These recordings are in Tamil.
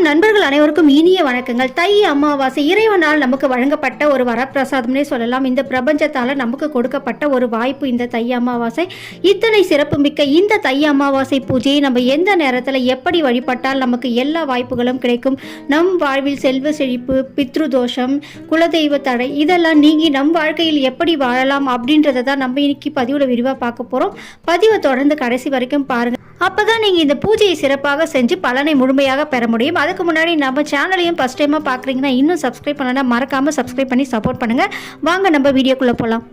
நண்பர்கள் அனைவருக்கும் இனிய வணக்கங்கள். தை அமாவாசை இறைவனால் நமக்கு வழங்கப்பட்ட ஒரு வரப்பிரசாதம்னே சொல்லலாம். இந்த பிரபஞ்சத்தால் நமக்கு கொடுக்கப்பட்ட ஒரு வாய்ப்பு இந்த தை அமாவாசை. இத்தனை சிறப்புமிக்க இந்த தை அமாவாசை பூஜையை நம்ம எந்த நேரத்தில் எப்படி வழிபட்டால் நமக்கு எல்லா வாய்ப்புகளும் கிடைக்கும், நம் வாழ்வில் செல்வ செழிப்பு, பித்ரு தோஷம், குலதெய்வ தடை இதெல்லாம் நீங்கி நம் வாழ்க்கையில் எப்படி வாழலாம் அப்படின்றத தான் நம்ம இன்னைக்கு பதிவில் விரிவாக பார்க்க போகிறோம். பதிவை தொடர்ந்து கடைசி வரைக்கும் பாருங்கள். அப்போதான் நீங்கள் இந்த பூஜையை சிறப்பாக செஞ்சு பலனை முழுமையாக பெற முடியும். அதுக்கு முன்னாடி நம்ம சேனலையும் ஃபஸ்ட் டைமாக பார்க்குறீங்கன்னா இன்னும் சப்ஸ்கிரைப் பண்ணலாம், மறக்காமல் சப்ஸ்கிரைப் பண்ணி சப்போர்ட் பண்ணுங்கள். வாங்க நம்ம வீடியோக்குள்ளே போகலாம்.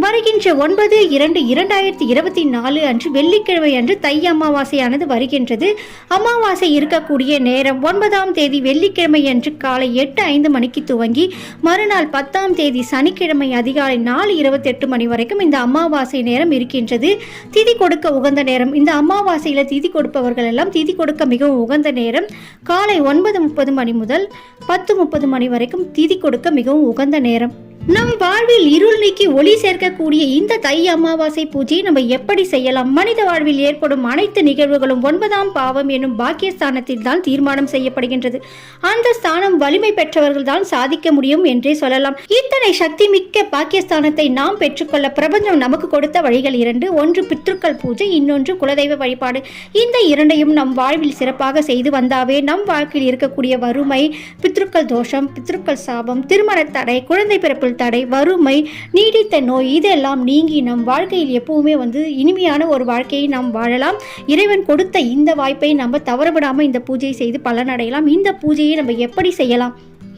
வருகின்ற 9/2/2024 அன்று வெள்ளிக்கிழமை அன்று தை அமாவாசையானது வருகின்றது. அமாவாசை இருக்கக்கூடிய நேரம் 9ஆம் தேதி வெள்ளிக்கிழமை அன்று காலை 8:05 மணிக்கு துவங்கி மறுநாள் 10ஆம் தேதி சனிக்கிழமை அதிகாலை 4:28 மணி வரைக்கும் இந்த அமாவாசை நேரம் இருக்கின்றது. திதி கொடுக்க உகந்த நேரம், இந்த அமாவாசையில் திதி கொடுப்பவர்கள் எல்லாம் திதி கொடுக்க மிகவும் உகந்த நேரம் காலை 9:30 மணி முதல் 10:30 மணி வரைக்கும் திதி கொடுக்க மிகவும் உகந்த நேரம். நம் வாழ்வில் இருள் நீக்கி ஒளி சேர்க்கக்கூடிய இந்த தை அமாவாசை பூஜையை நம்ம எப்படி செய்யலாம்? மனித வாழ்வில் ஏற்படும் அனைத்து நிகழ்வுகளும் 9ஆம் பாவம் என்னும் பாக்கியஸ்தானத்தில் தான் தீர்மானம் செய்யப்படுகின்றது. அந்த ஸ்தானம் வலிமை பெற்றவர்கள் தான் சாதிக்க முடியும் என்றே சொல்லலாம். இத்தனை சக்தி மிக்க பாக்கியஸ்தானத்தை நாம் பெற்றுக்கொள்ள பிரபஞ்சம் நமக்கு கொடுத்த வழிகள் 2. ஒன்று பித்ருக்கள் பூஜை, இன்னொன்று குலதெய்வ வழிபாடு. இந்த இரண்டையும் நம் வாழ்வில் சிறப்பாக செய்து வந்தாவே நம் வாழ்க்கையில் இருக்கக்கூடிய வறுமை, பித்ருக்கள் தோஷம், பித்ருக்கள் சாபம், திருமண தடை, குழந்தை பிறப்பில் தடை, வறுமை, நீடித்த நோய் இதெல்லாம் நீங்கி நம் வாழ்க்கையில் எப்பவுமே இனிமையான ஒரு வாழ்க்கையை நாம் வாழலாம். இறைவன் கொடுத்த இந்த வாய்ப்பை நம்ம தவறவிடாமல் இந்த பூஜையை செய்து பலனடையலாம். இந்த பூஜையை நம்ம எப்படி செய்யலாம்?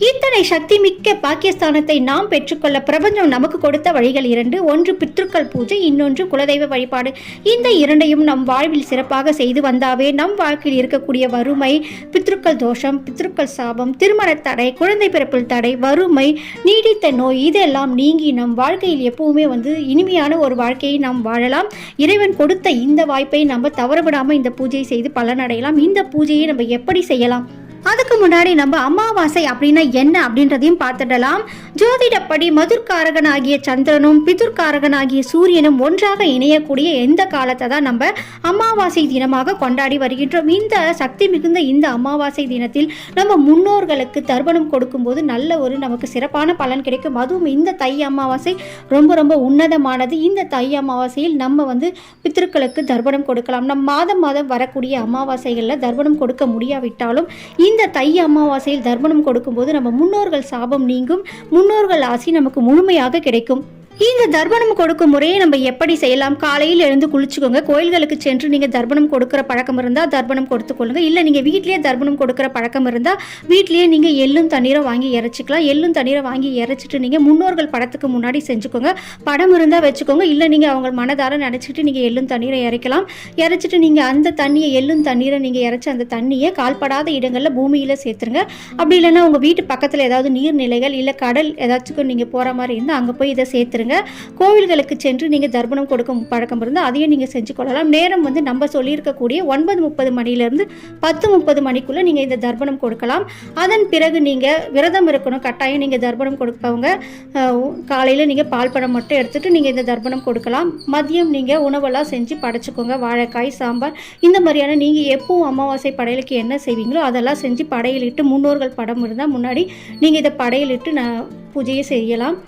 இத்தனை சக்தி மிக்க பாக்கியஸ்தானத்தை நாம் பெற்றுக்கொள்ள பிரபஞ்சம் நமக்கு கொடுத்த வழிகள் 2. ஒன்று பித்ருக்கள் பூஜை, இன்னொன்று குலதெய்வ வழிபாடு. இந்த இரண்டையும் நம் வாழ்வில் சிறப்பாக செய்து வந்தாவே நம் வாழ்க்கையில் இருக்கக்கூடிய வறுமை, பித்ருக்கள் தோஷம், பித்ருக்கள் சாபம், திருமண தடை, குழந்தை பிறப்பில் தடை, வறுமை, நீடித்த நோய் இதெல்லாம் நீங்கி நம் வாழ்க்கையில் எப்பவுமே இனிமையான ஒரு வாழ்க்கையை நாம் வாழலாம். இறைவன் கொடுத்த இந்த வாய்ப்பை நம்ம தவறவிடாமல் இந்த பூஜையை செய்து பலனடையலாம். இந்த பூஜையை நம்ம எப்படி செய்யலாம்? அதுக்கு முன்னாடி நம்ம அமாவாசை அப்படின்னா என்ன அப்படின்றதையும் பார்த்துடலாம். ஜோதிடப்படி மதுர்காரகனாகிய சந்திரனும் பிதுர்காரகனாகிய சூரியனும் ஒன்றாக இணையக்கூடிய எந்த காலத்தை தான் நம்ம அமாவாசை தினமாக கொண்டாடி வருகின்றோம். இந்த சக்தி மிகுந்த இந்த அமாவாசை தினத்தில் நம்ம முன்னோர்களுக்கு தர்ப்பணம் கொடுக்கும்போது நல்ல ஒரு நமக்கு சிறப்பான பலன் கிடைக்கும். அதுவும் இந்த தை அமாவாசை ரொம்ப ரொம்ப உன்னதமானது. இந்த தை அமாவாசையில் நம்ம பித்ருக்களுக்கு தர்ப்பணம் கொடுக்கலாம். நம் மாதம் மாதம் வரக்கூடிய அமாவாசைகளில் தர்ப்பணம் கொடுக்க முடியாவிட்டாலும் இந்த தை அமாவாசையில் தர்ப்பணம் கொடுக்கும்போது நம்ம முன்னோர்கள் சாபம் நீங்கும், முன்னோர்கள் ஆசி நமக்கு முழுமையாக கிடைக்கும். இந்த தர்ப்பணம் கொடுக்கும் முறையை நம்ம எப்படி செய்யலாம்? காலையில் எழுந்து குளிச்சுக்கோங்க. கோயில்களுக்கு சென்று நீங்கள் தர்ப்பணம் கொடுக்குற பழக்கம் இருந்தால் தர்ப்பணம் கொடுத்துக்கொள்ளுங்க. இல்லை நீங்கள் வீட்லேயே தர்ப்பணம் கொடுக்குற பழக்கம் இருந்தால் வீட்லேயே நீங்கள் எள்ளும் தண்ணீரை வாங்கி இறைச்சிக்கலாம். எள்ளும் தண்ணீரை வாங்கி இறைச்சிட்டு நீங்கள் முன்னோர்கள் படத்துக்கு முன்னாடி செஞ்சுக்கோங்க. படம் இருந்தால் வச்சுக்கோங்க. இல்லை நீங்கள் அவங்க மனதார நினச்சிட்டு நீங்கள் எள்ளும் தண்ணீரை இறைக்கலாம். இறைச்சிட்டு நீங்கள் அந்த தண்ணியை எள்ளும் தண்ணீரை நீங்கள் இறைச்சி அந்த தண்ணியை கால்படாத இடங்களில் பூமியில் சேர்த்துருங்க. அப்படி இல்லைன்னா உங்கள் வீட்டு பக்கத்தில் ஏதாவது நீர்நிலைகள் இல்லை கடல் ஏதாச்சும் நீங்கள் போகிற மாதிரி இருந்தால் அங்கே போய் இதை சேர்த்துருங்க. கோவில்களுக்கு சென்று நீங்கள் தர்ப்பணம் கொடுக்கும் பழக்கம் இருந்தால் அதையும் நீங்கள் செஞ்சு கொள்ளலாம். நேரம் நம்ம சொல்லியிருக்கக்கூடிய 9:30 மணிலேருந்து 10:30 மணிக்குள்ளே நீங்கள் இந்த தர்ப்பணம் கொடுக்கலாம். அதன் பிறகு நீங்கள் விரதம் இருக்கணும். கட்டாயம் நீங்கள் தர்ப்பணம் கொடுப்பவங்க காலையில் நீங்கள் பால் பழம் மட்டும் எடுத்துகிட்டு நீங்கள் இந்த தர்ப்பணம் கொடுக்கலாம். மதியம் நீங்கள் உணவெல்லாம் செஞ்சு படைச்சிக்கோங்க. வாழைக்காய், சாம்பார் இந்த மாதிரியான நீங்கள் எப்பவும் அமாவாசை படையலுக்கு என்ன செய்வீங்களோ அதெல்லாம் செஞ்சு படையலிட்டு முன்னோர்கள் படம் இருந்தால் முன்னாடி நீங்கள் இதை படையலிட்டு பூஜையை செய்யலாம்.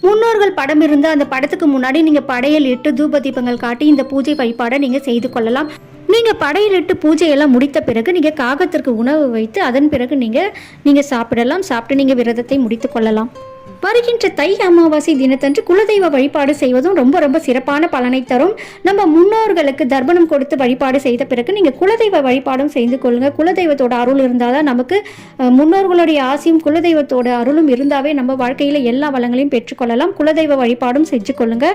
முன்னோர்கள் படம் இருந்தால் அந்த படத்துக்கு முன்னாடி நீங்கள் படையல் இட்டு தூப தீபங்கள் காட்டி இந்த பூஜை வழிபாடை நீங்கள் செய்து கொள்ளலாம். நீங்கள் படையலிட்டு பூஜையெல்லாம் முடித்த பிறகு நீங்கள் காகத்திற்கு உணவு வைத்து அதன் பிறகு நீங்கள் சாப்பிடலாம். சாப்பிட்டு நீங்கள் விரதத்தை முடித்து கொள்ளலாம். வருகின்ற தை அமாவாசை தினத்தன்று குலதெய்வ வழிபாடு செய்வதும் ரொம்ப ரொம்ப சிறப்பான பலனை தரும். நம்ம முன்னோர்களுக்கு தர்ப்பணம் கொடுத்து வழிபாடு செய்த பிறகு நீங்கள் குலதெய்வ வழிபாடும் செய்து கொள்ளுங்க. குலதெய்வத்தோட அருள் இருந்தால் தான் நமக்கு முன்னோர்களுடைய ஆசையும் குலதெய்வத்தோட அருளும் இருந்தாவே நம்ம வாழ்க்கையில் எல்லா வளங்களையும் பெற்றுக்கொள்ளலாம். குலதெய்வ வழிபாடும் செஞ்சு கொள்ளுங்க.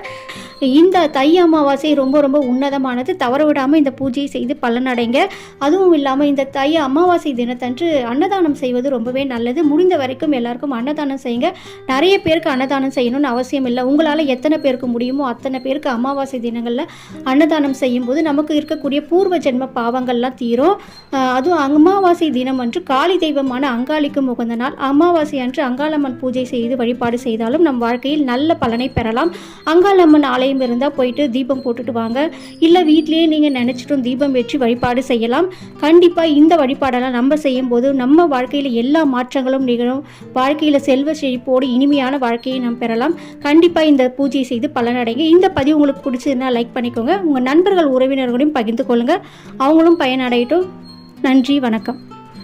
இந்த தை அமாவாசை ரொம்ப ரொம்ப உன்னதமானது. தவற விடாமல் இந்த பூஜையை செய்து பலனடைங்க. அதுவும் இல்லாமல் இந்த தை அமாவாசை தினத்தன்று அன்னதானம் செய்வது ரொம்பவே நல்லது. முடிந்த வரைக்கும் எல்லாருக்கும் அன்னதானம் செய்யுங்க. நிறைய பேருக்கு அன்னதானம் செய்யணும்னு அவசியம் இல்லை. உங்களால் எத்தனை பேருக்கு முடியுமோ அத்தனை பேருக்கு அமாவாசை தினங்களில் அன்னதானம் செய்யும்போது நமக்கு இருக்கக்கூடிய பூர்வ ஜென்ம பாவங்கள்லாம் தீரும். அதுவும் அமாவாசை தினம் அன்று காளி தெய்வமான அங்காளிக்கும் உகந்த நாள். அமாவாசை அன்று அங்காளம்மன் பூஜை செய்து வழிபாடு செய்தாலும் நம் வாழ்க்கையில் நல்ல பலனை பெறலாம். அங்காளம்மன் ஆலயம் இருந்தால் போயிட்டு தீபம் போட்டுட்டு வாங்க. இல்லை வீட்டிலேயே நீங்கள் நினச்சிட்டும் தீபம் வச்சு வழிபாடு செய்யலாம். கண்டிப்பாக இந்த வழிபாடெல்லாம் நம்ம செய்யும்போது நம்ம வாழ்க்கையில் எல்லா மாற்றங்களும் நிகழும். வாழ்க்கையில் செல்வ செழிப்போடு இனிமையான வாழ்க்கையை நாம் பெறலாம். கண்டிப்பாக இந்த பூஜை செய்து பலனடைங்க. இந்த பதிவு உங்களுக்கு பிடிச்சதுன்னா லைக் பண்ணிக்கோங்க. உங்கள் நண்பர்கள் உறவினர்களையும் பகிர்ந்து கொள்ளுங்கள். அவங்களும் பயனடையட்டும். நன்றி, வணக்கம்.